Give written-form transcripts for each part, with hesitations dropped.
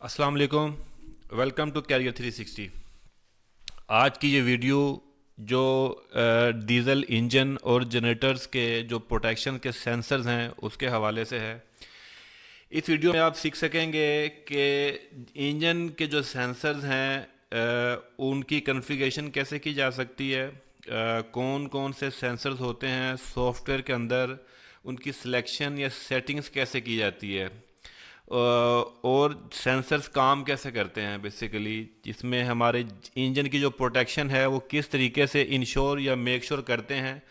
अस्सलाम वालेकुम। Welcome to career 360। आज की ये वीडियो जो डीजल इंजन और जनरेटर्स के जो प्रोटेक्शन के सेंसर्स हैं उसके हवाले से है। इस वीडियो में आप सीख सकेंगे कि इंजन के जो सेंसर्स हैं उनकी कॉन्फ़िगरेशन कैसे की जा सकती है, कौन कौन से सेंसर्स होते हैं सॉफ्टवेयर के अंदर, उनकी सिलेक्शन या सेटिंग्स कैसे की जाती है, और सेंसर्स काम कैसे करते हैं बेसिकली, इसमें हमारे इंजन की जो प्रोटेक्शन है वो किस तरीके से इंश्योर या मेक श्योर करते हैं,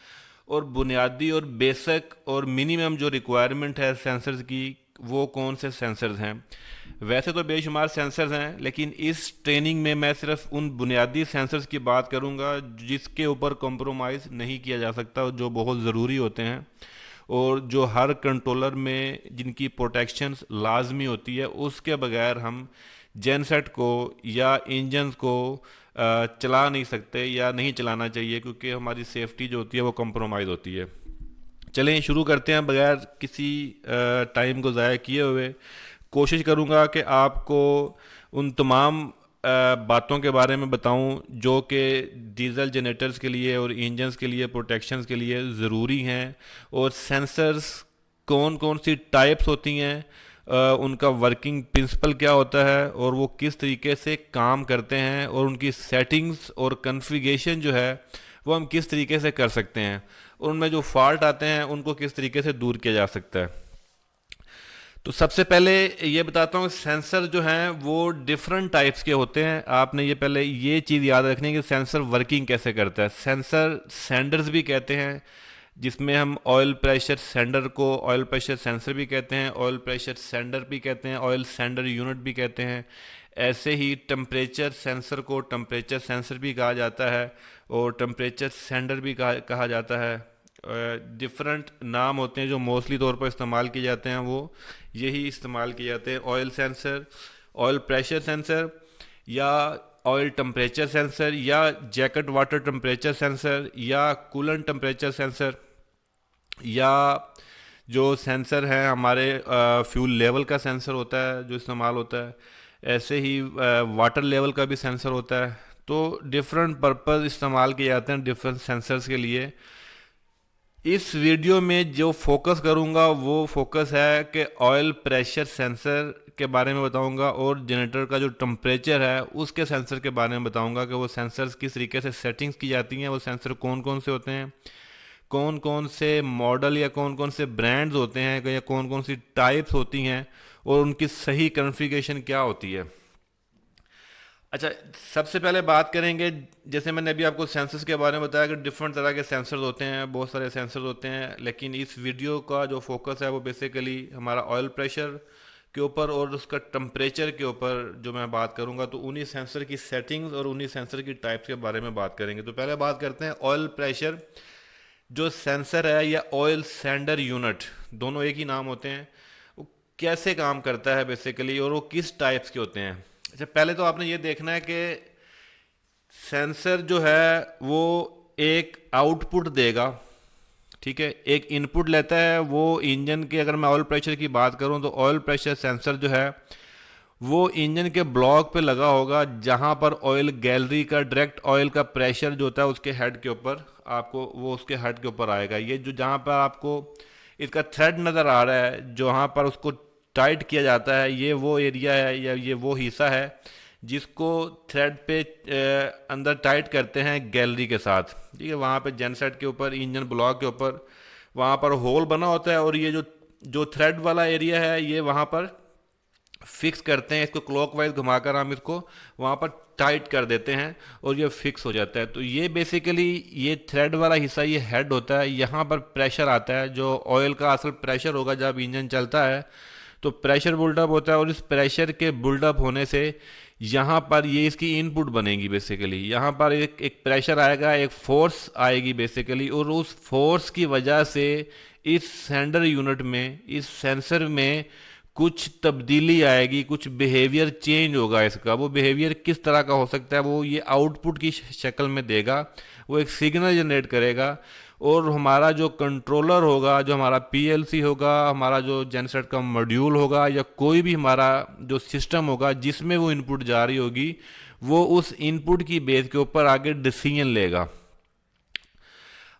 और बुनियादी और बेसिक और मिनिमम जो रिक्वायरमेंट है सेंसर्स की वो कौन से सेंसर्स हैं। वैसे तो बेशुमार सेंसर्स हैं, लेकिन इस ट्रेनिंग में मैं सिर्फ उन बुनियादी सेंसर्स की बात करूंगा जिसके ऊपर कॉम्प्रोमाइज़ नहीं किया जा सकता और जो बहुत ज़रूरी होते हैं, और जो हर कंट्रोलर में जिनकी प्रोटेक्शंस लाजमी होती है, उसके बगैर हम जेनसेट को या इंजन को चला नहीं सकते या नहीं चलाना चाहिए, क्योंकि हमारी सेफ्टी जो होती है वो कॉम्प्रोमाइज़ होती है। चलें शुरू करते हैं बगैर किसी टाइम को ज़ाया किए हुए। कोशिश करूँगा कि आपको उन तमाम बातों के बारे में बताऊं जो कि डीजल जनरेटर्स के लिए और इंजन्स के लिए प्रोटेक्शंस के लिए ज़रूरी हैं, और सेंसर्स कौन कौन सी टाइप्स होती हैं, उनका वर्किंग प्रिंसिपल क्या होता है और वो किस तरीके से काम करते हैं, और उनकी सेटिंग्स और कॉन्फ़िगरेशन जो है वो हम किस तरीके से कर सकते हैं, और उनमें जो फॉल्ट आते हैं उनको किस तरीके से दूर किया जा सकता है। तो सबसे पहले ये बताता हूँ, सेंसर जो हैं वो डिफरेंट टाइप्स के होते हैं। आपने ये पहले ये चीज़ याद रखनी है कि सेंसर वर्किंग कैसे करता है। सेंसर सेंडर्स भी कहते हैं, जिसमें हम ऑयल प्रेशर सेंडर को ऑयल प्रेशर सेंसर भी कहते हैं, ऑयल प्रेशर सेंडर भी कहते हैं, ऑयल सेंडर यूनिट भी कहते हैं। ऐसे ही टेम्परेचर सेंसर को टेम्परेचर सेंसर भी कहा जाता है और टेम्परेचर सेंडर भी कहा जाता है। डिफरेंट नाम होते हैं जो मोस्टली तौर पर इस्तेमाल किए जाते हैं, वो यही इस्तेमाल किए जाते हैं। Oil sensor, oil pressure sensor, या ऑयल टेम्परेचर सेंसर, या जैकेट वाटर टेम्परेचर सेंसर, या कूलेंट टेम्परेचर सेंसर, या जो सेंसर है हमारे फ्यूल लेवल का सेंसर होता है जो इस्तेमाल होता है। ऐसे ही वाटर लेवल का भी सेंसर होता है। तो डिफरेंट पर्पस इस्तेमाल किए जाते हैं डिफरेंट सेंसर्स के लिए। इस वीडियो में जो फोकस करूंगा वो फोकस है कि ऑयल प्रेशर सेंसर के बारे में बताऊंगा, और जनरेटर का जो टेम्परेचर है उसके सेंसर के बारे में बताऊंगा कि वो सेंसर्स किस तरीके से सेटिंग्स की जाती हैं, वो सेंसर कौन कौन से होते हैं, कौन कौन से मॉडल या कौन कौन से ब्रांड्स होते हैं, या कौन कौन सी टाइप्स होती हैं, और उनकी सही कॉन्फ़िगरेशन क्या होती है। अच्छा, सबसे पहले बात करेंगे, जैसे मैंने अभी आपको सेंसर्स के बारे में बताया कि डिफरेंट तरह के सेंसर्स होते हैं, बहुत सारे सेंसर्स होते हैं, लेकिन इस वीडियो का जो फोकस है वो बेसिकली हमारा ऑयल प्रेशर के ऊपर और उसका टेम्परेचर के ऊपर जो मैं बात करूंगा। तो उन्हीं सेंसर की सेटिंग्स और उन्हीं सेंसर की टाइप्स के बारे में बात करेंगे। तो पहले बात करते हैं ऑयल प्रेशर जो सेंसर है, या ऑयल सेंडर यूनिट, दोनों एक ही नाम होते हैं। वो कैसे काम करता है बेसिकली, और वो किस टाइप्स के होते हैं। अच्छा, पहले तो आपने ये देखना है कि सेंसर जो है वो एक आउटपुट देगा, ठीक है, एक इनपुट लेता है वो इंजन के। अगर मैं ऑयल प्रेशर की बात करूं तो ऑयल प्रेशर सेंसर जो है वो इंजन के ब्लॉक पे लगा होगा, जहां पर ऑयल गैलरी का डायरेक्ट ऑयल का प्रेशर जो होता है उसके हेड के ऊपर आपको, वो उसके हेड के ऊपर आएगा। ये जो जहां पर आपको इसका थ्रेड नज़र आ रहा है, जहां पर उसको टाइट किया जाता है, ये वो एरिया है या ये वो हिस्सा है जिसको थ्रेड पे अंदर टाइट करते हैं गैलरी के साथ, ठीक है। वहाँ पे जेनसेट के ऊपर, इंजन ब्लॉक के ऊपर वहाँ पर होल बना होता है, और ये जो जो थ्रेड वाला एरिया है ये वहाँ पर फिक्स करते हैं। इसको क्लॉकवाइज घुमाकर हम इसको वहाँ पर टाइट कर देते हैं और ये फिक्स हो जाता है। तो ये बेसिकली ये थ्रेड वाला हिस्सा ये हेड होता है, यहाँ पर प्रेशर आता है जो ऑयल का असल प्रेशर होगा जब इंजन चलता है। तो प्रेशर बिल्डअप होता है, और इस प्रेशर के बिल्डअप होने से यहाँ पर ये इसकी इनपुट बनेगी बेसिकली। यहाँ पर एक प्रेशर आएगा, एक फोर्स आएगी बेसिकली, और उस फोर्स की वजह से इस सेंडर यूनिट में, इस सेंसर में कुछ तब्दीली आएगी, कुछ बिहेवियर चेंज होगा इसका। वो बिहेवियर किस तरह का हो सकता है, वो ये आउटपुट की शक्ल में देगा। वो एक सिग्नल जनरेट करेगा, और हमारा जो कंट्रोलर होगा, जो हमारा पीएलसी होगा, हमारा जो जेनसेट का मॉड्यूल होगा, या कोई भी हमारा जो सिस्टम होगा जिसमें वो इनपुट जा रही होगी, वो उस इनपुट की बेस के ऊपर आगे डिसीजन लेगा।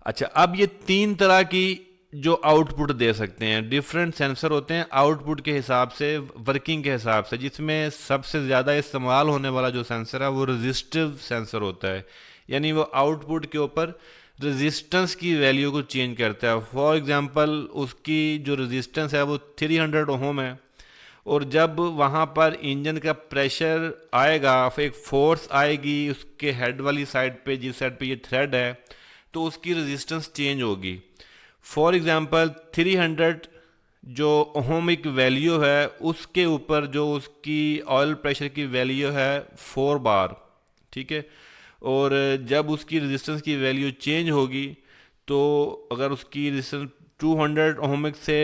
अच्छा, अब ये तीन तरह की जो आउटपुट दे सकते हैं, डिफरेंट सेंसर होते हैं आउटपुट के हिसाब से, वर्किंग के हिसाब से, जिसमें सबसे ज़्यादा इस्तेमाल होने वाला जो सेंसर है वो रेजिस्टिव सेंसर होता है, यानी वो आउटपुट के ऊपर रेजिस्टेंस की वैल्यू को चेंज करता है। फॉर एग्जांपल उसकी जो रेजिस्टेंस है वो 300 ओम है, और जब वहाँ पर इंजन का प्रेशर आएगा, फिर एक फोर्स आएगी उसके हेड वाली साइड पे, जिस साइड पे ये थ्रेड है, तो उसकी रेजिस्टेंस चेंज होगी। फॉर एग्जांपल 300 जो ओहमिक वैल्यू है, उसके ऊपर जो उसकी ऑयल प्रेशर की वैल्यू है 4 बार, ठीक है। और जब उसकी रेजिस्टेंस की वैल्यू चेंज होगी, तो अगर उसकी रेजिस्टेंस 200 ओहमिक से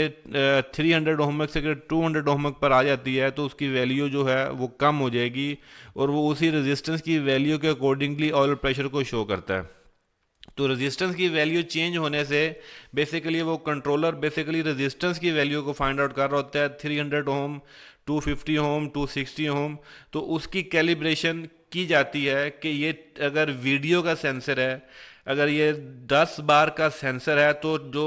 300 ओहमिक से अगर 200 ओहमिक पर आ जाती है, तो उसकी वैल्यू जो है वो कम हो जाएगी, और वो उसी रेजिस्टेंस की वैल्यू के अकॉर्डिंगली ऑयल प्रेशर को शो करता है। तो रेजिस्टेंस की वैल्यू चेंज होने से बेसिकली वो कंट्रोलर बेसिकली रेजिस्टेंस की वैल्यू को फाइंड आउट कर रहा होता है, 300 ओम, 250 ओम, 260 ओम। तो उसकी कैलिब्रेशन की जाती है कि ये अगर वीडियो का सेंसर है, अगर ये 10 बार का सेंसर है, तो जो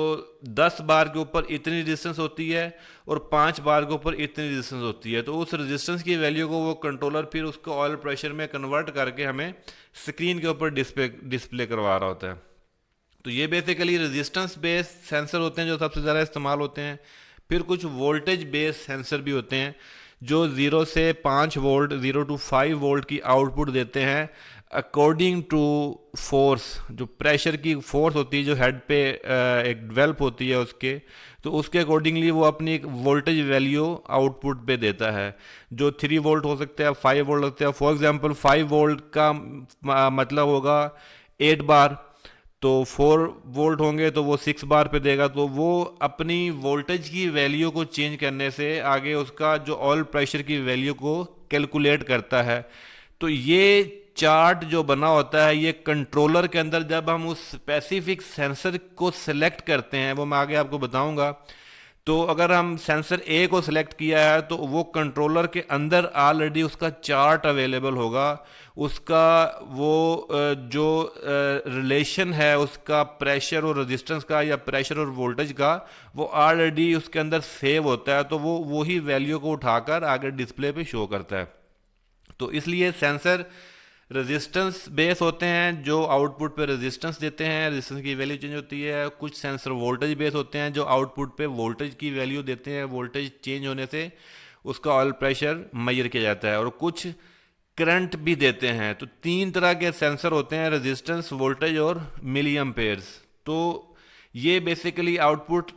10 बार के ऊपर इतनी रेजिस्टेंस होती है और 5 बार के ऊपर इतनी रेजिस्टेंस होती है, तो उस रेजिस्टेंस की वैल्यू को वो कंट्रोलर फिर उसको ऑयल प्रेशर में कन्वर्ट करके हमें स्क्रीन के ऊपर डिस्प्ले करवा रहा होता है। तो ये बेसिकली रेजिस्टेंस बेस्ड सेंसर होते हैं जो सबसे ज़्यादा इस्तेमाल होते हैं। फिर कुछ वोल्टेज बेस्ड सेंसर भी होते हैं जो 0 से 5 वोल्ट, 0 to 5 वोल्ट की आउटपुट देते हैं अकॉर्डिंग टू फोर्स। जो प्रेशर की फोर्स होती है जो हेड पे एक डेवलप होती है उसके, तो उसके अकॉर्डिंगली वो अपनी एक वोल्टेज वैल्यू आउटपुट पे देता है, जो 3 वोल्ट हो सकता है, 5 वोल्ट हो सकता है। फॉर एग्जांपल 5 वोल्ट का मतलब होगा 8 बार, तो 4 वोल्ट होंगे तो वो 6 बार पे देगा। तो वो अपनी वोल्टेज की वैल्यू को चेंज करने से आगे उसका जो ऑयल प्रेशर की वैल्यू को कैलकुलेट करता है। तो ये चार्ट जो बना होता है, ये कंट्रोलर के अंदर जब हम उस स्पेसिफिक सेंसर को सिलेक्ट करते हैं, वो मैं आगे आपको बताऊंगा। तो अगर हम सेंसर ए को सिलेक्ट किया है, तो वो कंट्रोलर के अंदर ऑलरेडी उसका चार्ट अवेलेबल होगा, उसका वो जो रिलेशन है उसका प्रेशर और रेजिस्टेंस का, या प्रेशर और वोल्टेज का, वो ऑलरेडी उसके अंदर सेव होता है। तो वो वही वैल्यू को उठाकर आगे डिस्प्ले पे शो करता है। तो इसलिए सेंसर रेजिस्टेंस बेस होते हैं जो आउटपुट पे रेजिस्टेंस देते हैं, रेजिस्टेंस की वैल्यू चेंज होती है। कुछ सेंसर वोल्टेज बेस होते हैं जो आउटपुट पे वोल्टेज की वैल्यू देते हैं, वोल्टेज चेंज होने से उसका ऑयल प्रेशर मेजर किया जाता है। और कुछ करंट भी देते हैं। तो 3 तरह के सेंसर होते हैं, रेजिस्टेंस, वोल्टेज और मिली एम्पेयर्स। तो ये बेसिकली आउटपुट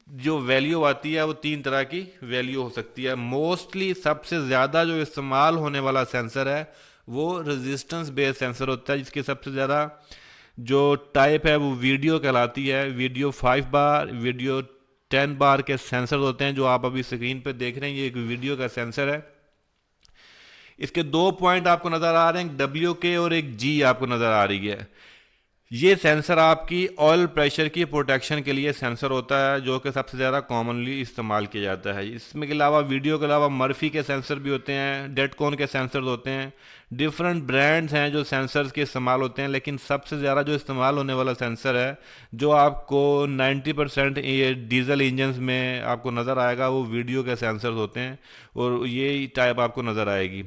जो वैल्यू आती है वो 3 तरह की वैल्यू हो सकती है। मोस्टली सबसे ज़्यादा जो इस्तेमाल होने वाला सेंसर है वो रेजिस्टेंस बेस्ड सेंसर होता है, जिसके सबसे ज़्यादा जो टाइप है वो वीडियो कहलाती है। वीडियो 5 बार, वीडियो 10 बार के सेंसर होते हैं, जो आप अभी स्क्रीन पे देख रहे हैं, ये एक वीडियो का सेंसर है। इसके 2 पॉइंट आपको नज़र आ रहे हैं, WK और एक G आपको नज़र आ रही है। ये सेंसर आपकी ऑयल प्रेशर की प्रोटेक्शन के लिए सेंसर होता है, जो कि सबसे ज़्यादा कॉमनली इस्तेमाल किया जाता है। इसमें के अलावा वीडियो के अलावा मर्फी के सेंसर भी होते हैं, डेटकॉन के सेंसर होते हैं, डिफरेंट ब्रांड्स हैं जो सेंसर्स के इस्तेमाल होते हैं। लेकिन सबसे ज़्यादा जो इस्तेमाल होने वाला सेंसर है, जो आपको 90% ये डीजल इंजन्स में आपको नज़र आएगा, वो वीडियो के सेंसर होते हैं, और ये टाइप आपको नज़र आएगी।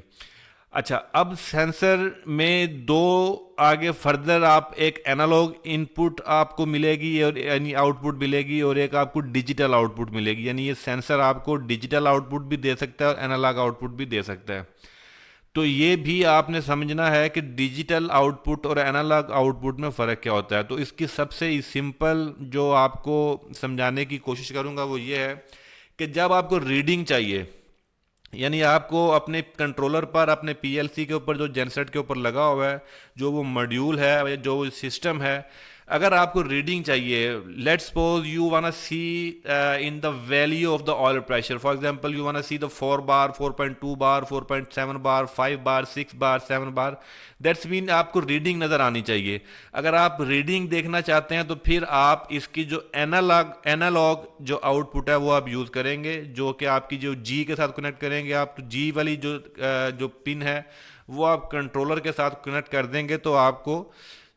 अच्छा, अब सेंसर में 2 आगे फर्दर आप एक एनालॉग इनपुट आपको मिलेगी, और यानी आउटपुट मिलेगी, और एक आपको डिजिटल आउटपुट मिलेगी। यानी ये सेंसर आपको डिजिटल आउटपुट भी दे सकता है और एनालॉग आउटपुट भी दे सकता है। तो ये भी आपने समझना है कि डिजिटल आउटपुट और एनालॉग आउटपुट में फ़र्क क्या होता है। तो इसकी सबसे सिंपल जो आपको समझाने की कोशिश करूँगा वो ये है कि जब आपको रीडिंग चाहिए, यानी आपको अपने कंट्रोलर पर, अपने पीएलसी के ऊपर, जो जेनसेट के ऊपर लगा हुआ है, जो वो मॉड्यूल है, जो सिस्टम है, अगर आपको रीडिंग चाहिए, let's suppose you want see in the value of the oil pressure, for example you want see the 4 bar, 4.2 bar, 4.7 bar, 5 bar, 6 bar, 7 bar, that's mean आपको रीडिंग नज़र आनी चाहिए। अगर आप रीडिंग देखना चाहते हैं तो फिर आप इसकी जो एनालॉग जो आउटपुट है वो आप यूज़ करेंगे, जो कि आपकी जो जी के साथ कनेक्ट करेंगे आप, तो जी वाली जो पिन है वो आप कंट्रोलर के साथ कनेक्ट कर देंगे, तो आपको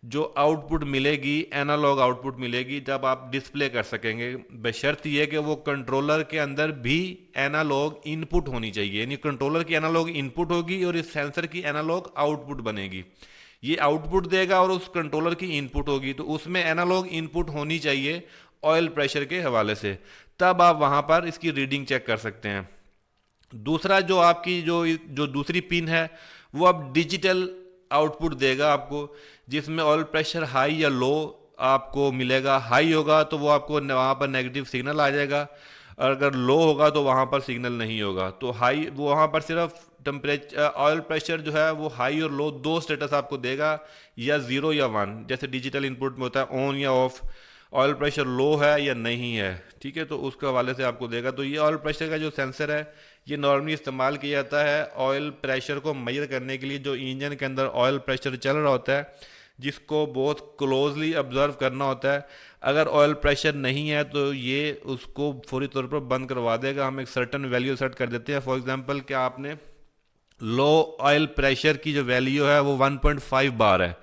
जो आउटपुट मिलेगी एनालॉग आउटपुट मिलेगी, जब आप डिस्प्ले कर सकेंगे। बशर्त ये कि वो कंट्रोलर के अंदर भी एनालॉग इनपुट होनी चाहिए, यानी कंट्रोलर की एनालॉग इनपुट होगी और इस सेंसर की एनालॉग आउटपुट बनेगी। ये आउटपुट देगा और उस कंट्रोलर की इनपुट होगी, तो उसमें एनालॉग इनपुट होनी चाहिए ऑयल प्रेशर के हवाले से, तब आप वहाँ पर इसकी रीडिंग चेक कर सकते हैं। दूसरा जो आपकी जो दूसरी पिन है वो अब डिजिटल आउटपुट देगा आपको, जिसमें ऑयल प्रेशर हाई या लो आपको मिलेगा। हाई होगा तो वो आपको वहाँ पर नेगेटिव सिग्नल आ जाएगा, और अगर लो होगा तो वहाँ पर सिग्नल नहीं होगा। तो हाई वो वहाँ पर सिर्फ टेम्परेचर ऑयल प्रेशर जो है वो हाई और लो दो स्टेटस आपको देगा, या 0 या 1, जैसे डिजिटल इनपुट में होता है ऑन या ऑफ, ऑयल प्रेशर लो है या नहीं है, ठीक है, तो उसके हवाले से आपको देगा। तो ये ऑयल प्रेशर का जो सेंसर है ये नॉर्मली इस्तेमाल किया जाता है ऑयल प्रेशर को मेजर करने के लिए, जो इंजन के अंदर ऑयल प्रेशर चल रहा होता है जिसको बहुत क्लोजली ऑब्जर्व करना होता है। अगर ऑयल प्रेशर नहीं है तो ये उसको फौरी तौर पर बंद करवा देगा। हम एक सर्टन वैल्यू सेट कर देते हैं, फॉर एग्जांपल कि आपने लो ऑयल प्रेशर की जो वैल्यू है वो 1.5 बार है,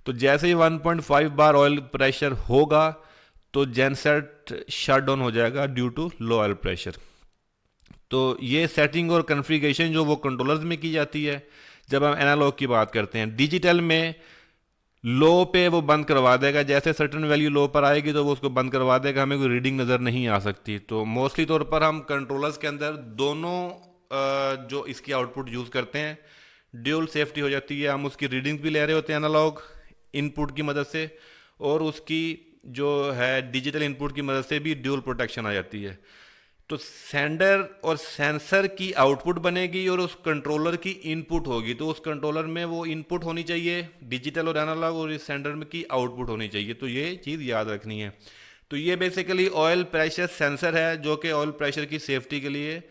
तो जैसे ही 1.5 बार ऑयल प्रेशर होगा तो जेनसेट शट डाउन हो जाएगा due to low oil pressure. तो ये सेटिंग और कॉन्फ़िगरेशन जो वो कंट्रोलर्स में की जाती है। जब हम एनालॉग की बात करते हैं, डिजिटल में लो पे वो बंद करवा देगा, जैसे सर्टन वैल्यू लो पर आएगी तो वो उसको बंद करवा देगा, हमें कोई रीडिंग नज़र नहीं आ सकती। तो मोस्टली तौर पर हम कंट्रोलर्स के अंदर दोनों जो इसकी आउटपुट यूज़ करते हैं, ड्यूल सेफ्टी हो जाती है। हम उसकी रीडिंग भी ले रहे होते हैं एनालॉग इनपुट की मदद से, और उसकी जो है डिजिटल इनपुट की मदद से भी ड्यूल प्रोटेक्शन आ जाती है। तो सेंडर और सेंसर की आउटपुट बनेगी और उस कंट्रोलर की इनपुट होगी, तो उस कंट्रोलर में वो इनपुट होनी चाहिए डिजिटल और एनालॉग, और इस सेंडर में की आउटपुट होनी चाहिए। तो ये चीज़ याद रखनी है। तो ये बेसिकली ऑयल प्रेशर सेंसर है जो कि ऑयल प्रेशर की सेफ्टी के लिए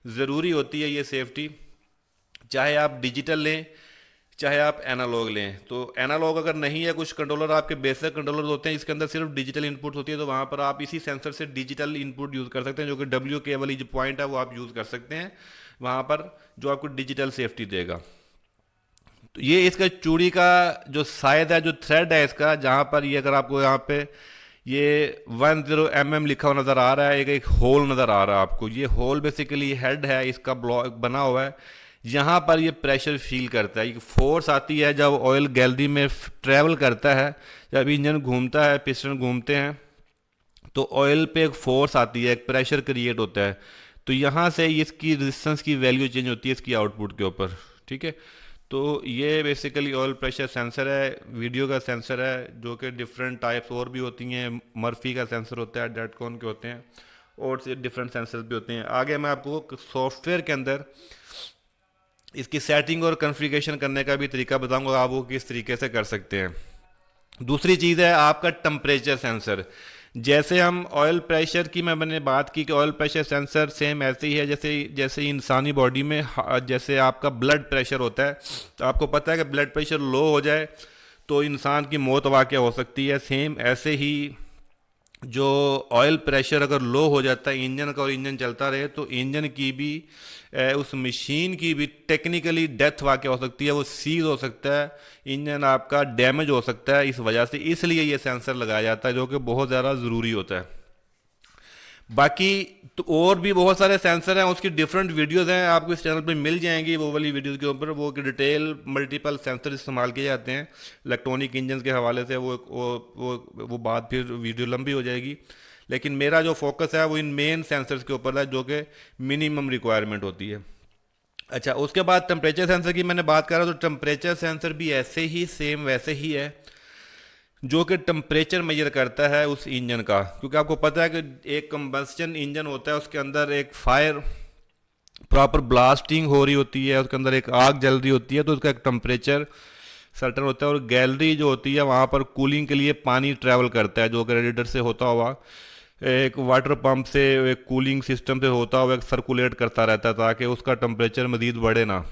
ज़रूरी होती है। ये सेफ्टी चाहे आप डिजिटल लें चाहे आप एनालॉग लें। तो एनालॉग अगर नहीं है, कुछ कंट्रोलर आपके बेसिक कंट्रोलर होते हैं इसके अंदर सिर्फ डिजिटल इनपुट होती है, तो वहाँ पर आप इसी सेंसर से डिजिटल इनपुट यूज़ कर सकते हैं, जो कि WK वाली जो पॉइंट है वो आप यूज़ कर सकते हैं वहाँ पर, जो आपको डिजिटल सेफ्टी देगा। तो ये इसका चूड़ी का जो साइज है, जो थ्रेड है इसका, जहाँ पर ये अगर आपको यहाँ पे ये 10 mm लिखा हुआ नज़र आ रहा है, एक होल नज़र आ रहा है आपको, ये होल बेसिकली हेड है इसका ब्लॉक बना हुआ है, यहाँ पर ये प्रेशर फील करता है। एक फोर्स आती है जब ऑयल गैलरी में ट्रैवल करता है, जब इंजन घूमता है, पिस्टन घूमते हैं, तो ऑयल पे एक फोर्स आती है, एक प्रेशर क्रिएट होता है। तो यहाँ से इसकी रेजिस्टेंस की वैल्यू चेंज होती है इसकी आउटपुट के ऊपर, ठीक है। तो ये बेसिकली ऑयल प्रेशर सेंसर है, वीडियो का सेंसर है, जो कि डिफरेंट टाइप्स और भी होती हैं। मर्फी का सेंसर होता है, डेटकॉन के होते हैं, और से डिफरेंट सेंसर भी होते हैं। आगे मैं आपको सॉफ्टवेयर के अंदर इसकी सेटिंग और कॉन्फ़िगरेशन करने का भी तरीका बताऊंगा, आप वो किस तरीके से कर सकते हैं। दूसरी चीज़ है आपका टेम्परेचर सेंसर। जैसे हम ऑयल प्रेशर की मैंने बात की कि ऑयल प्रेशर सेंसर सेम ऐसे ही है जैसे इंसानी बॉडी में जैसे आपका ब्लड प्रेशर होता है, तो आपको पता है कि ब्लड प्रेशर लो हो जाए तो इंसान की मौत वाक़या हो सकती है। सेम ऐसे ही जो ऑयल प्रेशर अगर लो हो जाता है इंजन का और इंजन चलता रहे, तो इंजन की भी उस मशीन की भी टेक्निकली डेथ वाक़या हो सकती है, वो सीज हो सकता है, इंजन आपका डैमेज हो सकता है इस वजह से। इसलिए ये सेंसर लगाया जाता है, जो कि बहुत ज़्यादा ज़रूरी होता है। बाकी तो और भी बहुत सारे सेंसर हैं, उसकी डिफरेंट वीडियोस हैं, आपको इस चैनल पे मिल जाएंगी वो वाली वीडियोस के ऊपर, वो कि डिटेल मल्टीपल सेंसर इस्तेमाल किए जाते हैं इलेक्ट्रॉनिक इंजन के हवाले से। वो बात फिर वीडियो लंबी हो जाएगी, लेकिन मेरा जो फोकस है वो इन मेन सेंसर्स के ऊपर है, जो कि मिनिमम रिक्वायरमेंट होती है। अच्छा, उसके बाद टेम्परेचर सेंसर की मैंने बात कर रहा, तो टेम्परेचर सेंसर भी ऐसे ही सेम वैसे ही है, जो कि टेम्परेचर मेजर करता है उस इंजन का। क्योंकि आपको पता है कि एक कंबस्टन इंजन होता है, उसके अंदर एक फायर प्रॉपर ब्लास्टिंग हो रही होती है, उसके अंदर एक आग जल रही होती है, तो उसका एक टेम्परेचर सर्टन होता है, और गैलरी जो होती है वहाँ पर कूलिंग के लिए पानी ट्रैवल करता है, जो कि रेडिएटर से होता हुआ एक वाटर पंप से, एक कूलिंग सिस्टम से होता हुआ एक सर्कुलेट करता रहता है ताकि उसका टेम्परेचर मज़ीद बढ़े ना।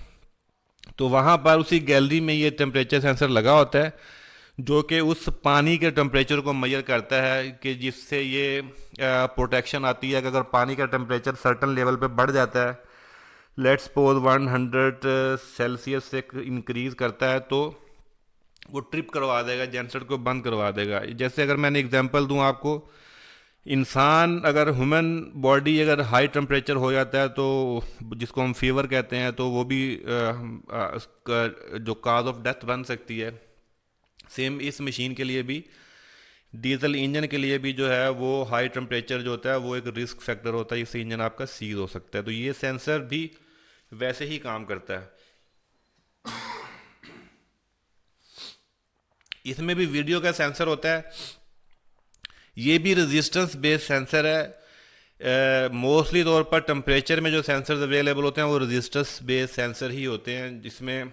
तो वहाँ पर उसी गैलरी में ये टेम्परेचर सेंसर लगा होता है जो कि उस पानी के टेम्परेचर को मेजर करता है, कि जिससे ये प्रोटेक्शन आती है कि अगर पानी का टेम्परेचर सर्टन लेवल पे बढ़ जाता है, लेट्स सपोज 100 सेल्सियस से इंक्रीज करता है, तो वो ट्रिप करवा देगा, जेनसेट को बंद करवा देगा। जैसे अगर मैंने एग्जांपल दूं आपको, इंसान अगर ह्यूमन बॉडी अगर हाई टेम्परेचर हो जाता है तो जिसको हम फीवर कहते हैं, तो वो भी उसका जो काज ऑफ डेथ बन सकती है। सेम इस मशीन के लिए भी, डीजल इंजन के लिए भी जो है वो हाई टेम्परेचर जो होता है वो एक रिस्क फैक्टर होता है, इससे इंजन आपका सीज हो सकता है। तो ये सेंसर भी वैसे ही काम करता है। इसमें भी वीडियो का सेंसर होता है, ये भी रेजिस्टेंस बेस्ड सेंसर है। मोस्टली तौर पर टेम्परेचर में जो सेंसर्स अवेलेबल होते हैं वो रेजिस्टेंस बेस्ड सेंसर ही होते हैं, जिसमें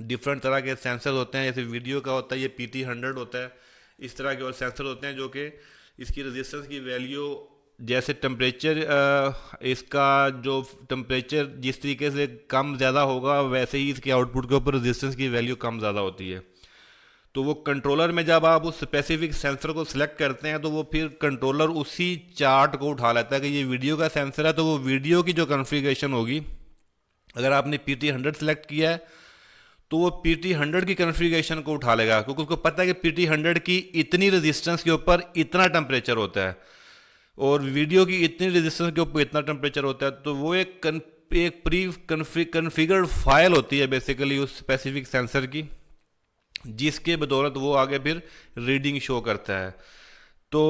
डिफरेंट तरह के सेंसर होते हैं। जैसे वीडियो का होता है ये PT100 होता है, इस तरह के और सेंसर होते हैं जो कि इसकी रेजिस्टेंस की वैल्यू, जैसे टेम्परेचर इसका जो टेम्परेचर जिस तरीके से कम ज़्यादा होगा वैसे ही इसके आउटपुट के ऊपर रेजिस्टेंस की वैल्यू कम ज़्यादा होती है। तो वो कंट्रोलर में जब आप उस स्पेसिफिक सेंसर को सिलेक्ट करते हैं तो वो फिर कंट्रोलर उसी चार्ट को उठा लेता है कि ये वीडियो का सेंसर है, तो वो वीडियो की जो कॉन्फ़िगरेशन होगी, अगर आपने PT100 सेलेक्ट किया है तो वो PT100 की कॉन्फ़िगरेशन को उठा लेगा, क्योंकि उसको पता है कि PT100 की इतनी रेजिस्टेंस के ऊपर इतना टेम्परेचर होता है और वीडियो की इतनी रेजिस्टेंस के ऊपर इतना टेम्परेचर होता है। तो वो एक प्री कन्फिगर्ड फाइल होती है बेसिकली उस स्पेसिफिक सेंसर की, जिसके बदौलत वो आगे फिर रीडिंग शो करता है। तो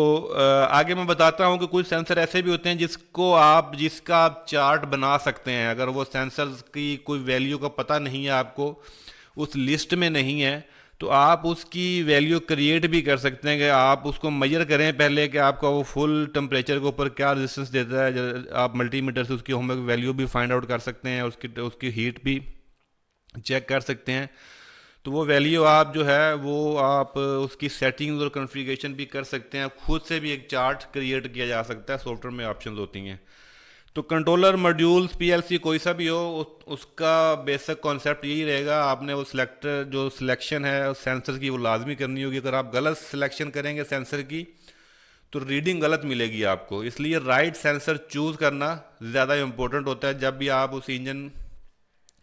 आगे मैं बताता हूँ कि कुछ सेंसर ऐसे भी होते हैं जिसका आप चार्ट बना सकते हैं। अगर वो सेंसर की कोई वैल्यू का पता नहीं है आपको, उस लिस्ट में नहीं है, तो आप उसकी वैल्यू क्रिएट भी कर सकते हैं कि आप उसको मेजर करें पहले कि आपका वो फुल टेम्परेचर के ऊपर क्या रेजिस्टेंस देता है। आप मल्टीमीटर से उसकी होम वैल्यू भी फाइंड आउट कर सकते हैं, उसकी हीट भी चेक कर सकते हैं। तो वो वैल्यू आप जो है वो आप उसकी सेटिंग्स और कॉन्फ़िगरेशन भी कर सकते हैं। खुद से भी एक चार्ट क्रिएट किया जा सकता है, सॉफ्टवेयर में ऑप्शंस होती हैं। तो कंट्रोलर मॉड्यूल्स PLC कोई सा भी हो, उसका बेसिक कॉन्सेप्ट यही रहेगा, आपने वो जो सिलेक्शन है सेंसर की वो लाजमी करनी होगी। अगर आप गलत सिलेक्शन करेंगे सेंसर की तो रीडिंग गलत मिलेगी आपको, इसलिए राइट सेंसर चूज़ करना ज़्यादा इम्पोर्टेंट होता है जब भी आप उस इंजन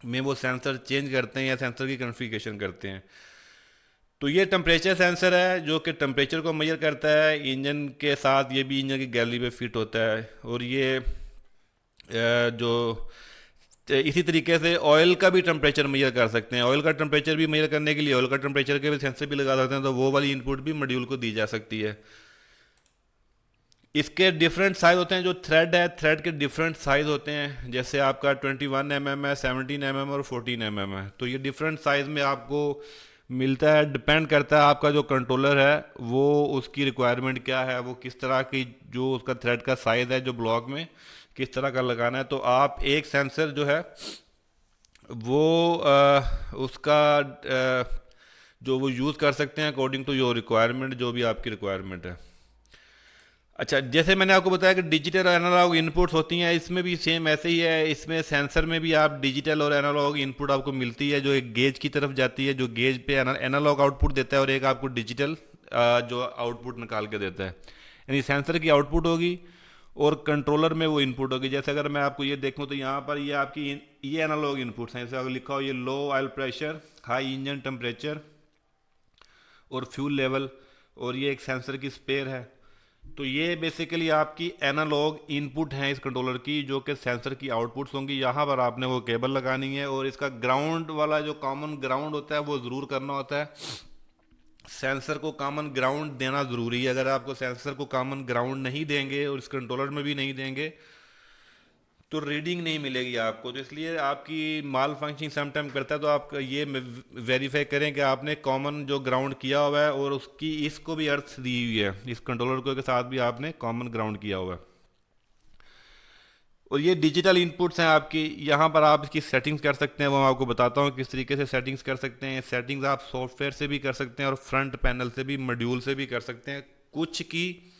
में वो सेंसर चेंज करते हैं या सेंसर की कॉन्फ़िगरेशन करते हैं। तो ये टेम्परेचर सेंसर है जो कि टेम्परेचर को मेजर करता है इंजन के साथ, ये भी इंजन की गैलरी पे फिट होता है। और ये जो इसी तरीके से ऑयल का भी टेम्परेचर मेजर कर सकते हैं। ऑयल का टेम्परेचर भी मेजर करने के लिए ऑयल का टेम्परेचर के भी सेंसर भी लगा सकते हैं, तो वो वाली इनपुट भी मॉड्यूल को दी जा सकती है। इसके डिफरेंट साइज होते हैं, जो थ्रेड है थ्रेड के डिफरेंट साइज होते हैं। जैसे आपका 21 mm है, 17 mm और 14 mm है। तो ये डिफरेंट साइज में आपको मिलता है, डिपेंड करता है आपका जो कंट्रोलर है वो उसकी रिक्वायरमेंट क्या है, वो किस तरह की जो उसका थ्रेड का साइज है जो ब्लॉक में किस तरह का लगाना है। तो आप एक सेंसर जो है वो उसका जो वो यूज़ कर सकते हैं अकॉर्डिंग टू योर रिक्वायरमेंट, जो भी आपकी रिक्वायरमेंट है। अच्छा, जैसे मैंने आपको बताया कि डिजिटल और एनालॉग इनपुट्स होती हैं, इसमें भी सेम ऐसे ही है। इसमें सेंसर में भी आप डिजिटल और एनालॉग इनपुट आपको मिलती है, जो एक गेज की तरफ जाती है, जो गेज पे एनालॉग आउटपुट देता है और एक आपको डिजिटल जो आउटपुट निकाल के देता है। यानी सेंसर की आउटपुट होगी और कंट्रोलर में वो इनपुट होगी। जैसे अगर मैं आपको ये देखूँ तो यहाँ पर ये आपकी ये एनालॉग इनपुट्स हैं। जैसे अगर लिखा हो ये low oil pressure, high engine temperature और फ्यूल लेवल, और ये एक सेंसर की स्पेयर है। तो ये बेसिकली आपकी एनालॉग इनपुट हैं इस कंट्रोलर की, जो कि सेंसर की आउटपुट्स होंगी। यहाँ पर आपने वो केबल लगानी है और इसका ग्राउंड वाला जो कॉमन ग्राउंड होता है वो ज़रूर करना होता है। सेंसर को कॉमन ग्राउंड देना ज़रूरी है। अगर आपको सेंसर को कॉमन ग्राउंड नहीं देंगे और इस कंट्रोलर में भी नहीं देंगे तो रीडिंग नहीं मिलेगी आपको। तो इसलिए आपकी माल फंक्शनिंग सम टाइम करता है, तो आप ये वेरीफाई करें कि आपने कॉमन जो ग्राउंड किया हुआ है और उसकी इसको भी अर्थ दी हुई है, इस कंट्रोलर को के साथ भी आपने कॉमन ग्राउंड किया हुआ है। और ये डिजिटल इनपुट्स हैं आपकी। यहाँ पर आप इसकी सेटिंग्स कर सकते हैं, वो मैं आपको बताता हूँ किस तरीके से सेटिंग्स कर सकते हैं। सेटिंग्स आप सॉफ्टवेयर से भी कर सकते हैं और फ्रंट पैनल से भी, मॉड्यूल से भी कर सकते हैं। कुछ की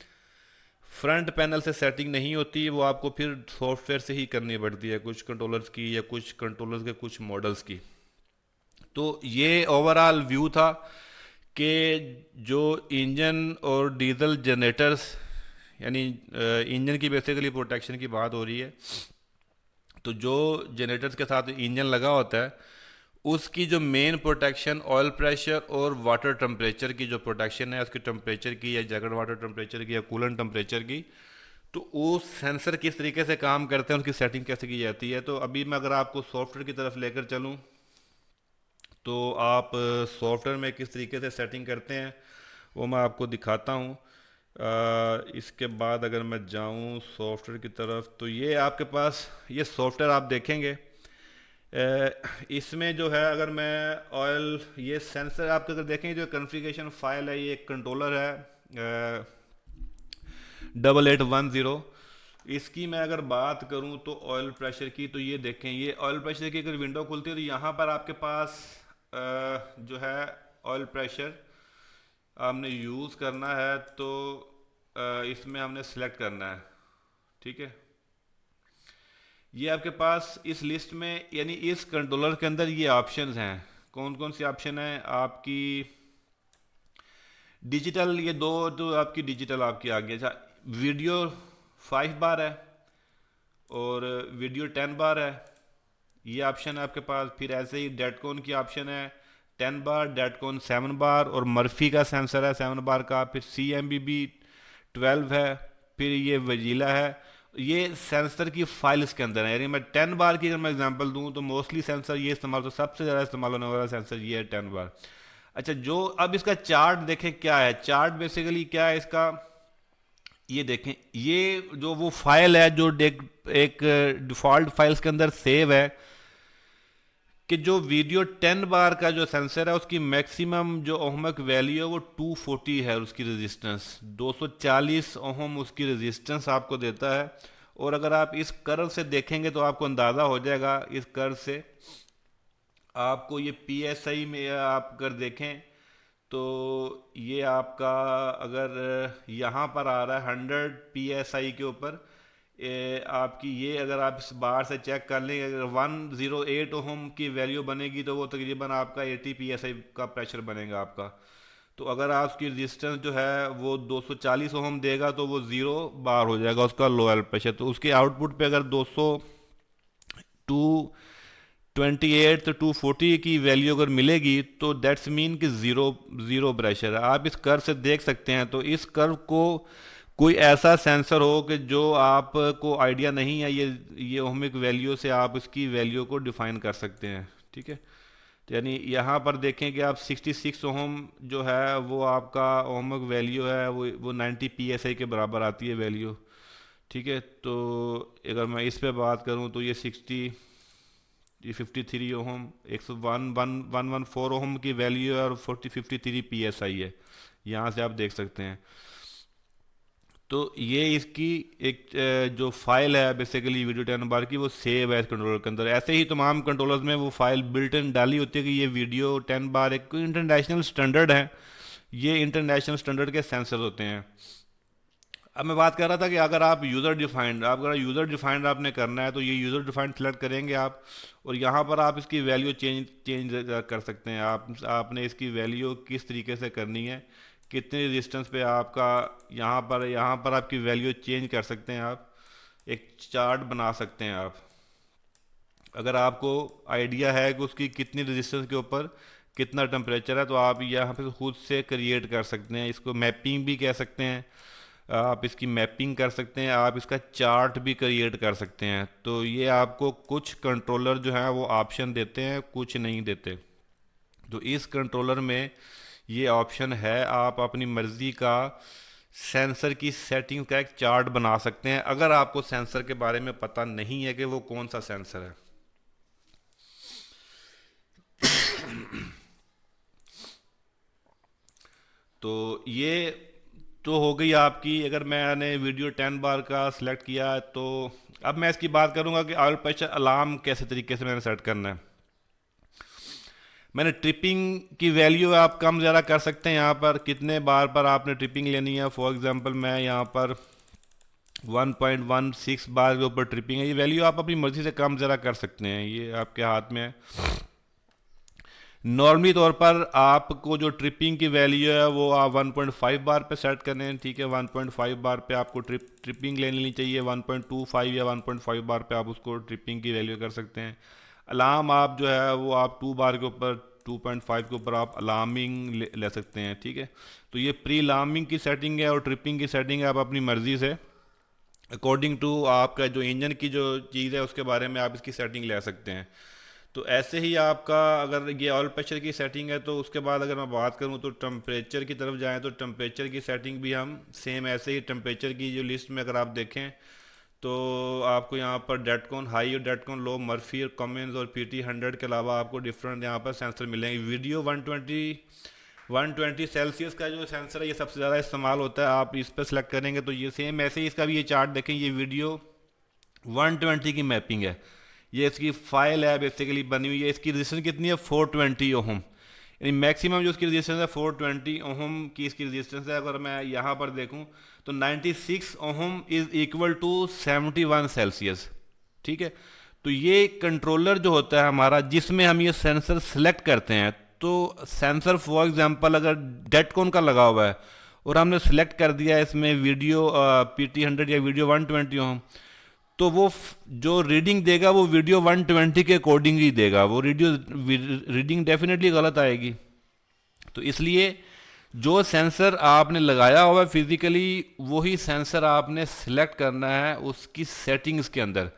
फ्रंट पैनल से सेटिंग नहीं होती है, वो आपको फिर सॉफ्टवेयर से ही करनी पड़ती है, कुछ कंट्रोलर्स की या कुछ कंट्रोलर्स के कुछ मॉडल्स की। तो ये ओवरऑल व्यू था कि जो इंजन और डीजल जनरेटर्स, यानी इंजन की बेसिकली प्रोटेक्शन की बात हो रही है। तो जो जनरेटर्स के साथ इंजन लगा होता है उसकी जो मेन प्रोटेक्शन ऑयल प्रेशर और वाटर टेम्परेचर की जो प्रोटेक्शन है, उसकी टेम्परेचर की या जैकेट वाटर टेम्परेचर की या कूलेंट टेम्परेचर की, तो वो सेंसर किस तरीके से काम करते हैं, उसकी सेटिंग कैसे की जाती है। तो अभी मैं अगर आपको सॉफ्टवेयर की तरफ लेकर चलूँ तो आप सॉफ्टवेयर में किस तरीके से सेटिंग करते हैं वो मैं आपको दिखाता हूँ। इसके बाद अगर मैं जाऊँ सॉफ्टवेयर की तरफ तो ये आपके पास ये सॉफ्टवेयर आप देखेंगे। इसमें जो है अगर मैं ऑयल ये सेंसर आप अगर देखेंगे, जो कॉन्फ़िगरेशन फाइल है, ये एक कंट्रोलर है 8810। इसकी मैं अगर बात करूं तो ऑयल प्रेशर की, तो ये देखें, ये ऑयल प्रेशर की अगर विंडो खुलती है तो यहाँ पर आपके पास जो है ऑयल प्रेशर आपने यूज़ करना है। तो इसमें हमने सेलेक्ट करना है, ठीक है। ये आपके पास इस लिस्ट में, यानी इस कंट्रोलर के अंदर ये ऑप्शंस हैं। कौन कौन से ऑप्शन हैं आपकी? डिजिटल, ये दो तो आपकी डिजिटल आपकी आ गई। अच्छा, वीडियो 5 बार है और वीडियो 10 बार है, ये ऑप्शन है आपके पास। फिर ऐसे ही डेटकॉन की ऑप्शन है 10 बार, डेटकॉन 7 बार और मर्फी का सेंसर है 7 बार का। फिर CMBB 12 है, फिर ये वजीला है। ये सेंसर की फाइल इसके अंदर है, यानी मैं 10 बार की अगर मैं एग्जांपल दूं तो मोस्टली सेंसर ये इस्तेमाल, तो सबसे ज़्यादा इस्तेमाल होने वाला सेंसर ये है 10 बार। अच्छा, जो अब इसका चार्ट देखें क्या है, चार्ट बेसिकली क्या है इसका, ये देखें, ये जो वो फाइल है जो एक डिफ़ॉल्ट फाइल्स के अंदर सेव है कि जो वीडियो 10 बार का जो सेंसर है उसकी मैक्सिमम जो ओहमिक वैल्यू है वो 240 है, और उसकी रेजिस्टेंस 240 ओहम उसकी रेजिस्टेंस आपको देता है। और अगर आप इस कर्व से देखेंगे तो आपको अंदाज़ा हो जाएगा, इस कर्व से आपको ये PSI में आप अगर देखें तो ये आपका अगर यहाँ पर आ रहा है 100 PSI के ऊपर, आपकी ये अगर आप इस बार से चेक कर लेंगे, अगर 108 ओहम की वैल्यू बनेगी तो वो तकरीबन आपका 80 PSI का प्रेशर बनेगा आपका। तो अगर आपकी रेजिस्टेंस जो है वो 240 ओहम देगा तो वो 0 बार हो जाएगा उसका लोअर प्रेशर। तो उसके आउटपुट पे अगर 228 तो 240 की वैल्यू अगर मिलेगी तो दैट्स मीन कि ज़ीरो ज़ीरो प्रेशर है। आप इस कर्व से देख सकते हैं। तो इस कर्व को कोई ऐसा सेंसर हो कि जो आपको आइडिया नहीं है, ये ओहमिक वैल्यू से आप इसकी वैल्यू को डिफाइन कर सकते हैं, ठीक है। तो यानी यहाँ पर देखें कि आप 66 ओहम जो है वो आपका ओहमिक वैल्यू है, वो 90 PSI के बराबर आती है वैल्यू, ठीक है। तो अगर मैं इस पे बात करूँ तो ये 53 ओहम, 114 ओहम की वैल्यू है और 53 PSI है, यहाँ से आप देख सकते हैं। तो ये इसकी एक जो फाइल है बेसिकली वीडियो 10 बार की, वो सेव है इस कंट्रोलर के अंदर। ऐसे ही तमाम कंट्रोलर्स में वो फाइल बिल्ट इन डाली होती है कि ये वीडियो 10 बार एक इंटरनेशनल स्टैंडर्ड है, ये इंटरनेशनल स्टैंडर्ड के सेंसर होते हैं। अब मैं बात कर रहा था कि अगर आप अगर यूज़र डिफाइंड आपने करना है तो ये यूज़र डिफाइंड सेलेक्ट करेंगे आप, और यहाँ पर आप इसकी वैल्यू चेंज चेंज कर सकते हैं। आपने इसकी वैल्यू किस तरीके से करनी है, कितने रेजिस्टेंस पे आपका, यहाँ पर आपकी वैल्यू चेंज कर सकते हैं। आप एक चार्ट बना सकते हैं आप, अगर आपको आइडिया है कि उसकी कितनी रेजिस्टेंस के ऊपर कितना टेम्परेचर है तो आप यहाँ पे खुद से क्रिएट कर सकते हैं। इसको मैपिंग भी कह सकते हैं, आप इसकी मैपिंग कर सकते हैं, आप इसका चार्ट भी क्रिएट कर सकते हैं। तो ये आपको कुछ कंट्रोलर जो है वो ऑप्शन देते हैं, कुछ नहीं देते। तो इस कंट्रोलर में ये ऑप्शन है, आप अपनी मर्ज़ी का सेंसर की सेटिंग का एक चार्ट बना सकते हैं अगर आपको सेंसर के बारे में पता नहीं है कि वो कौन सा सेंसर है। तो ये तो हो गई आपकी, अगर मैंने वीडियो 10 बार का सिलेक्ट किया तो अब मैं इसकी बात करूंगा कि ऑयल प्रेशर अलार्म कैसे तरीके से मैंने सेट करना है। मैंने ट्रिपिंग की वैल्यू आप कम ज़्यादा कर सकते हैं, यहाँ पर कितने बार पर आपने ट्रिपिंग लेनी है। फॉर एग्जांपल मैं यहाँ पर 1.16 बार के ऊपर ट्रिपिंग है, ये वैल्यू आप अपनी मर्ज़ी से कम ज़्यादा कर सकते हैं, ये आपके हाथ में है। नॉर्मली तौर पर आपको जो ट्रिपिंग की वैल्यू है वो आप 1.5 बार पे सेट करने हैं, ठीक है। 1.5 बार पे आपको ट्रिपिंग लेनी चाहिए, 1.25 या 1.5 बार पे आप उसको ट्रिपिंग की वैल्यू कर सकते हैं। अलार्म आप जो है वो आप 2 बार के ऊपर 2.5 के ऊपर आप अलार्मिंग ले सकते हैं, ठीक है। तो ये प्री अलार्मिंग की सेटिंग है और ट्रिपिंग की सेटिंग है, आप अपनी मर्ज़ी से अकॉर्डिंग टू आपका जो इंजन की जो चीज़ है उसके बारे में आप इसकी सेटिंग ले सकते हैं। तो ऐसे ही आपका अगर ये ऑयल प्रेशर की सेटिंग है, तो उसके बाद अगर मैं बात करूं तो टेम्परेचर की तरफ जाएं तो टेम्परेचर की सेटिंग भी हम सेम ऐसे ही, टेम्परेचर की जो लिस्ट में अगर आप देखें तो आपको यहाँ पर डेटकॉन हाई और डेटकॉन लो, मर्फी और कमेंस और PT 100 के अलावा आपको डिफरेंट यहाँ पर सेंसर मिलेंगे। वीडियो 120 सेल्सियस का जो सेंसर है ये सबसे ज़्यादा इस्तेमाल होता है, आप इस पर सेलेक्ट करेंगे तो ये सेम ऐसे ही इसका भी ये चार्ट देखें, ये वीडियो 120 की मैपिंग है, ये इसकी फाइल है बेसिकली बनी हुई है। इसकी रजिस्टेंस कितनी है 420 ओहम, यानी मैक्सिमम जो इसकी रजिस्टेंस है 420 ओहम की इसकी रजिस्टेंस है। अगर मैं यहाँ पर देखूँ तो 96 ohm is equal to 71 Celsius, ठीक है। तो ये कंट्रोलर जो होता है हमारा जिसमें हम ये सेंसर सेलेक्ट करते हैं, तो सेंसर फॉर एग्जांपल अगर डेटकॉन का लगा हुआ है और हमने सेलेक्ट कर दिया इसमें वीडियो PT 100 या वीडियो 120 ओहम, तो वो जो रीडिंग देगा वो वीडियो 120 के अकॉर्डिंग ही देगा, वो रीडिंग डेफिनेटली गलत आएगी। तो इसलिए जो सेंसर आपने लगाया हुआ है फिजिकली वही सेंसर आपने सिलेक्ट करना है उसकी सेटिंग्स के अंदर,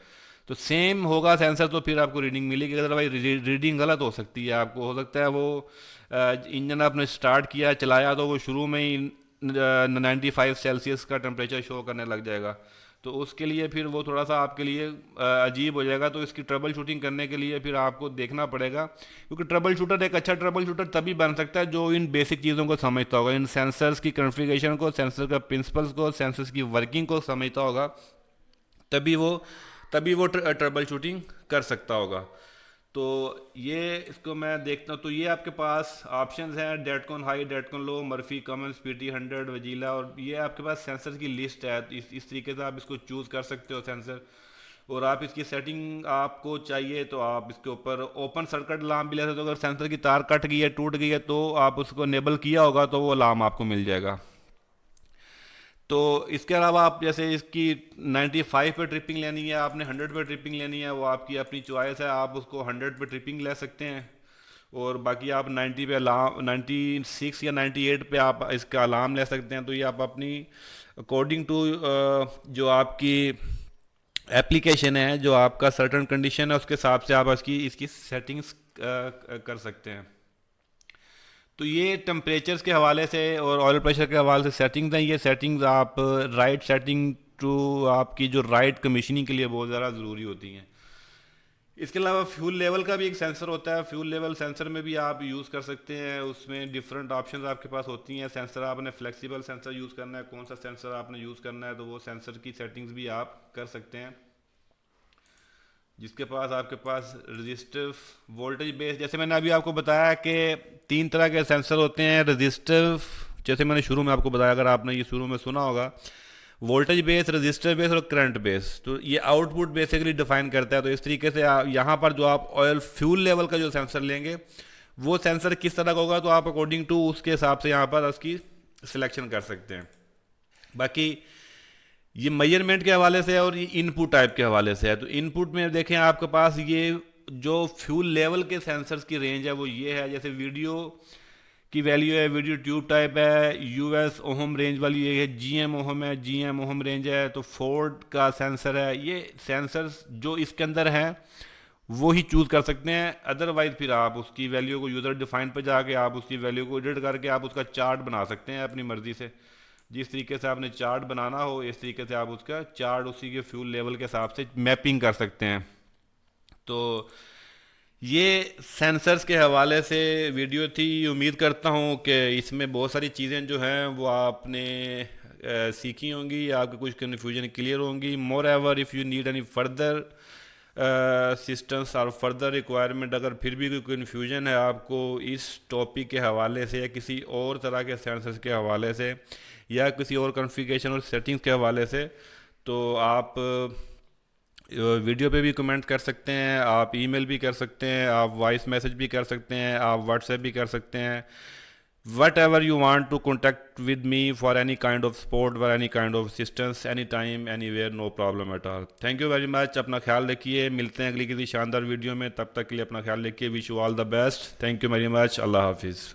तो सेम होगा सेंसर, तो फिर आपको रीडिंग मिलेगी। अदरवाइज रीडिंग गलत हो सकती है, आपको हो सकता है वो इंजन आपने स्टार्ट किया चलाया तो वो शुरू में ही 95 सेल्सियस का टेम्परेचर शो करने लग जाएगा, तो उसके लिए फिर वो थोड़ा सा आपके लिए अजीब हो जाएगा। तो इसकी ट्रबल शूटिंग करने के लिए फिर आपको देखना पड़ेगा, क्योंकि ट्रबल शूटर एक अच्छा ट्रबल शूटर तभी बन सकता है जो इन बेसिक चीज़ों को समझता होगा, इन सेंसर्स की कॉन्फ़िगरेशन को, सेंसर का प्रिंसिपल्स को, सेंसर्स की वर्किंग को समझता होगा, तभी वो ट्रबल शूटिंग कर सकता होगा। तो ये इसको मैं देखता हूँ, तो ये आपके पास ऑप्शंस हैं, डेटकॉन हाई, डेटकॉन लो, मर्फी, कमेंस, PT 100, वजीला, और ये आपके पास सेंसर की लिस्ट है। तो इस तरीके से आप इसको चूज़ कर सकते हो सेंसर, और आप इसकी सेटिंग आपको चाहिए तो आप इसके ऊपर ओपन सर्किट अलार्म भी ले सकते हो। अगर सेंसर की तार कट गई है, टूट गई है, तो आप उसको इनेबल किया होगा तो वो अलार्म आपको मिल जाएगा। तो इसके अलावा आप जैसे इसकी 95 पे ट्रिपिंग लेनी है, आपने 100 पे ट्रिपिंग लेनी है, वो आपकी अपनी चॉइस है, आप उसको 100 पे ट्रिपिंग ले सकते हैं, और बाकी आप 90 पे अलार्म, 96 या 98 पे आप इसका अलार्म ले सकते हैं। तो ये आप अपनी अकॉर्डिंग टू जो आपकी एप्लीकेशन है, जो आपका सर्टन कंडीशन है, उसके हिसाब से आप इसकी सेटिंग्स कर सकते हैं। तो ये टेम्परेचर्स के हवाले से और ऑयल प्रेशर के हवाले से सेटिंग्स हैं, ये सेटिंग्स आप राइट सेटिंग टू आपकी जो राइट कमीशनिंग के लिए बहुत ज़्यादा ज़रूरी होती हैं। इसके अलावा फ्यूल लेवल का भी एक सेंसर होता है, फ्यूल लेवल सेंसर में भी आप यूज़ कर सकते हैं, उसमें डिफरेंट ऑप्शंस आपके पास होती हैं। सेंसर आपने फ्लेक्सिबल सेंसर यूज़ करना है, कौन सा सेंसर आपने यूज़ करना है, तो वो सेंसर की सेटिंग्स भी आप कर सकते हैं। जिसके पास आपके पास रजिस्टिव वोल्टेज बेस, जैसे मैंने अभी आपको बताया कि 3 तरह के सेंसर होते हैं। रजिस्टिव, जैसे मैंने शुरू में आपको बताया, अगर आपने ये शुरू में सुना होगा, वोल्टेज बेस, रजिस्टर बेस और करंट बेस, तो ये आउटपुट बेसिकली डिफाइन करता है। तो इस तरीके से यहाँ पर जो आप ऑयल फ्यूल लेवल का जो सेंसर लेंगे वो सेंसर किस तरह का होगा, तो आप अकॉर्डिंग टू उसके हिसाब से यहाँ पर उसकी सिलेक्शन कर सकते हैं। बाकी ये मेजरमेंट के हवाले से और ये इनपुट टाइप के हवाले से है। तो इनपुट में देखें आपके पास ये जो फ्यूल लेवल के सेंसर्स की रेंज है वो ये है, जैसे वीडियो की वैल्यू है, वीडियो ट्यूब टाइप है, US ओहम रेंज वाली ये है, GM ओहम है, GM ओहम रेंज है, तो फोर्ड का सेंसर है। ये सेंसर्स जो इसके अंदर हैं वो ही चूज़ कर सकते हैं, अदरवाइज फिर आप उसकी वैल्यू को यूज़र डिफाइन पर जाके आप उसकी वैल्यू को एडिट करके आप उसका चार्ट बना सकते हैं अपनी मर्ज़ी से। जिस तरीके से आपने चार्ट बनाना हो इस तरीके से आप उसका चार्ट उसी के फ्यूल लेवल के हिसाब से मैपिंग कर सकते हैं। तो ये सेंसर्स के हवाले से वीडियो थी, उम्मीद करता हूँ कि इसमें बहुत सारी चीज़ें जो हैं वो आपने सीखी होंगी या आपकी कुछ कन्फ्यूजन क्लियर होंगी। Moreover if you need any further assistance और फर्दर रिक्वायरमेंट, अगर फिर भी कोई कन्फ्यूजन है आपको इस टॉपिक के हवाले से या किसी और तरह के सेंसर्स के हवाले से या किसी और कॉन्फ़िगरेशन और सेटिंग्स के हवाले से, तो आप वीडियो पे भी कमेंट कर सकते हैं, आप ईमेल भी कर सकते हैं, आप वॉइस मैसेज भी कर सकते हैं, आप व्हाट्सएप भी कर सकते हैं। Whatever you want to contact with me for any kind of support, for any kind of assistance, any time anywhere, no problem at all. Thank you very much. अपना ख्याल रखिए, मिलते हैं अगली किसी शानदार वीडियो में। तब तक के लिए अपना ख्याल रखिए। Wish you all the best. Thank you very much. अल्लाह हाफिज़।